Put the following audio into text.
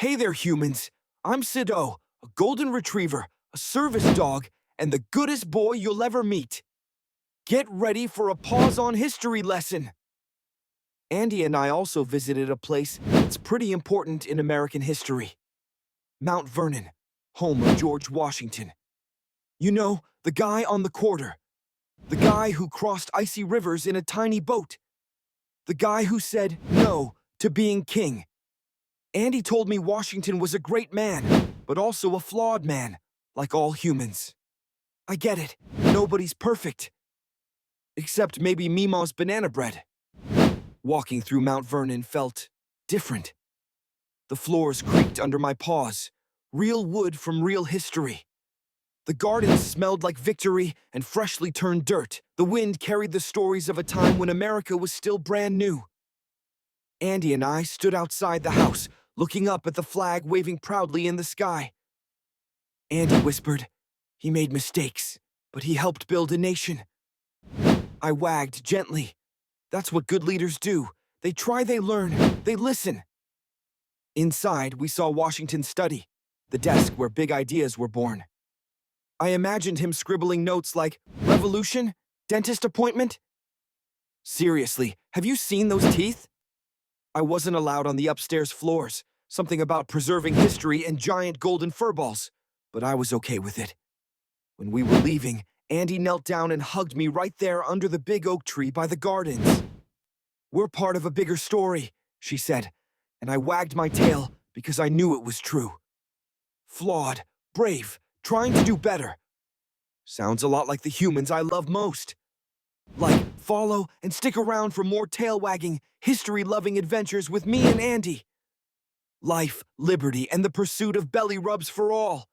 Hey there, humans. I'm Sidoh, a golden retriever, a service dog, and the goodest boy you'll ever meet. Get ready for a paws-on history lesson. Andy and I also visited a place that's pretty important in American history. Mount Vernon, home of George Washington. You know, the guy on the quarter. The guy who crossed icy rivers in a tiny boat. The guy who said no to being king. Andy told me Washington was a great man, but also a flawed man, like all humans. I get it, nobody's perfect. Except maybe Meemaw's banana bread. Walking through Mount Vernon felt different. The floors creaked under my paws, real wood from real history. The gardens smelled like victory and freshly turned dirt. The wind carried the stories of a time when America was still brand new. Andy and I stood outside the house, looking up at the flag waving proudly in the sky. Andy whispered, "He made mistakes, but he helped build a nation." I wagged gently. That's what good leaders do. They try, they learn, they listen. Inside, we saw Washington's study, the desk where big ideas were born. I imagined him scribbling notes like, "Revolution? Dentist appointment?" Seriously, have you seen those teeth? I wasn't allowed on the upstairs floors, something about preserving history and giant golden furballs, but I was okay with it. When we were leaving, Andy knelt down and hugged me right there under the big oak tree by the gardens. "We're part of a bigger story," she said, and I wagged my tail because I knew it was true. Flawed, brave, trying to do better. Sounds a lot like the humans I love most. Like, follow and stick around for more tail-wagging, history-loving adventures with me and Andy. Life, liberty, and the pursuit of belly rubs for all.